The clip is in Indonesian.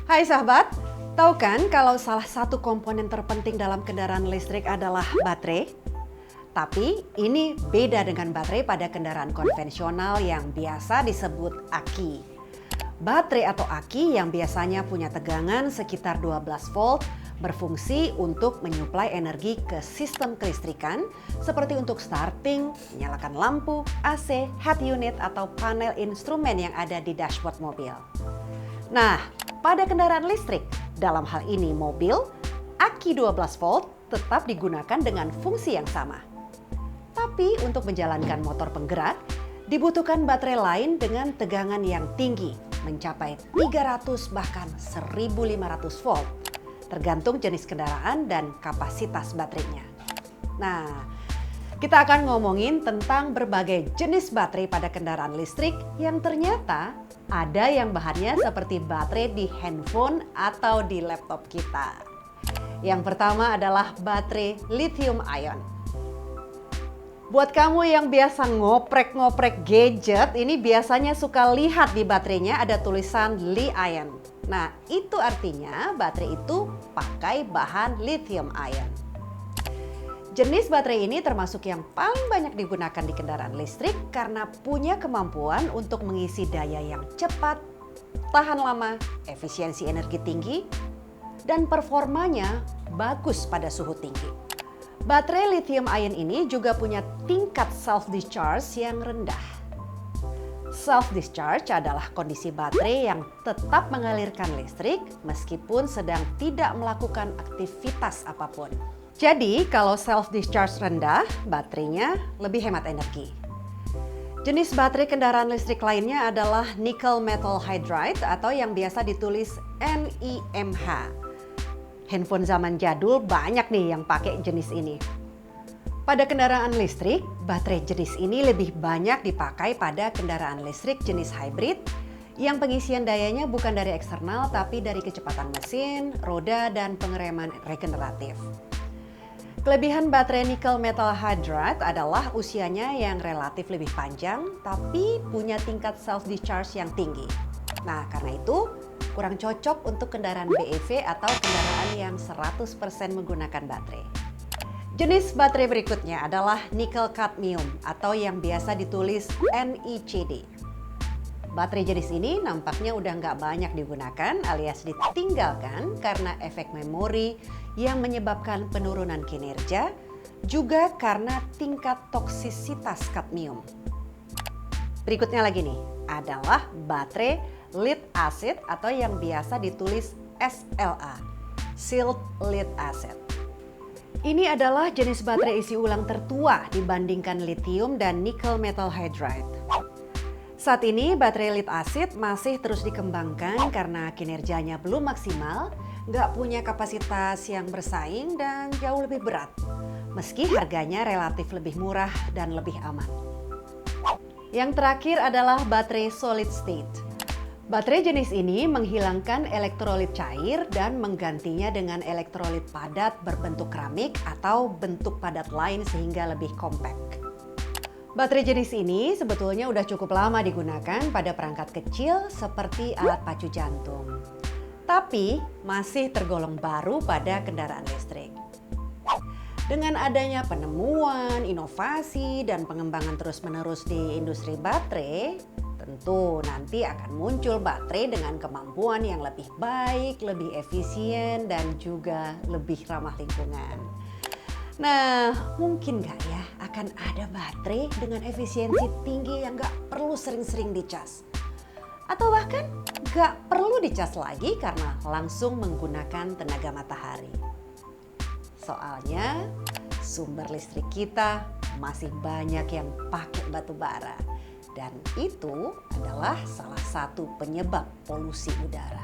Hai sahabat, tahu kan kalau salah satu komponen terpenting dalam kendaraan listrik adalah baterai? Tapi ini beda dengan baterai pada kendaraan konvensional yang biasa disebut aki. Baterai atau aki yang biasanya punya tegangan sekitar 12 volt berfungsi untuk menyuplai energi ke sistem kelistrikan seperti untuk starting, menyalakan lampu, AC, head unit atau panel instrumen yang ada di dashboard mobil. Nah, pada kendaraan listrik, dalam hal ini mobil, aki 12 volt tetap digunakan dengan fungsi yang sama. Tapi untuk menjalankan motor penggerak, dibutuhkan baterai lain dengan tegangan yang tinggi, mencapai 300 bahkan 1500 volt, tergantung jenis kendaraan dan kapasitas baterainya. Nah, kita akan ngomongin tentang berbagai jenis baterai pada kendaraan listrik yang ternyata ada yang bahannya seperti baterai di handphone atau di laptop kita. Yang pertama adalah baterai lithium ion. Buat kamu yang biasa ngoprek-ngoprek gadget, ini biasanya suka lihat di baterainya ada tulisan Li-ion. Nah, itu artinya baterai itu pakai bahan lithium ion. Jenis baterai ini termasuk yang paling banyak digunakan di kendaraan listrik karena punya kemampuan untuk mengisi daya yang cepat, tahan lama, efisiensi energi tinggi, dan performanya bagus pada suhu tinggi. Baterai lithium ion ini juga punya tingkat self-discharge yang rendah. Self-discharge adalah kondisi baterai yang tetap mengalirkan listrik meskipun sedang tidak melakukan aktivitas apapun. Jadi kalau self-discharge rendah, baterainya lebih hemat energi. Jenis baterai kendaraan listrik lainnya adalah nickel metal hydride atau yang biasa ditulis NiMH. Handphone zaman jadul banyak nih yang pakai jenis ini. Pada kendaraan listrik, baterai jenis ini lebih banyak dipakai pada kendaraan listrik jenis hybrid yang pengisian dayanya bukan dari eksternal tapi dari kecepatan mesin, roda, dan pengereman regeneratif. Kelebihan baterai nickel metal hydride adalah usianya yang relatif lebih panjang tapi punya tingkat self-discharge yang tinggi. Nah, karena itu kurang cocok untuk kendaraan BEV atau kendaraan yang 100% menggunakan baterai. Jenis baterai berikutnya adalah nickel cadmium atau yang biasa ditulis NiCd. Baterai jenis ini nampaknya udah nggak banyak digunakan alias ditinggalkan karena efek memori yang menyebabkan penurunan kinerja, juga karena tingkat toksisitas kadmium. Berikutnya lagi nih adalah baterai lead acid atau yang biasa ditulis SLA, Silicon Lead Acid. Ini adalah jenis baterai isi ulang tertua dibandingkan lithium dan nickel metal hydride. Saat ini baterai lead acid masih terus dikembangkan karena kinerjanya belum maksimal, nggak punya kapasitas yang bersaing dan jauh lebih berat, meski harganya relatif lebih murah dan lebih aman. Yang terakhir adalah baterai solid state. Baterai jenis ini menghilangkan elektrolit cair dan menggantinya dengan elektrolit padat berbentuk keramik atau bentuk padat lain sehingga lebih kompak. Baterai jenis ini sebetulnya udah cukup lama digunakan pada perangkat kecil seperti alat pacu jantung. Tapi masih tergolong baru pada kendaraan listrik. Dengan adanya penemuan, inovasi, dan pengembangan terus-menerus di industri baterai, tentu nanti akan muncul baterai dengan kemampuan yang lebih baik, lebih efisien, dan juga lebih ramah lingkungan. Nah, mungkin nggak ya akan ada baterai dengan efisiensi tinggi yang nggak perlu sering-sering dicas? Atau bahkan nggak perlu dicas lagi karena langsung menggunakan tenaga matahari. Soalnya sumber listrik kita masih banyak yang pakai batu bara. Dan itu adalah salah satu penyebab polusi udara.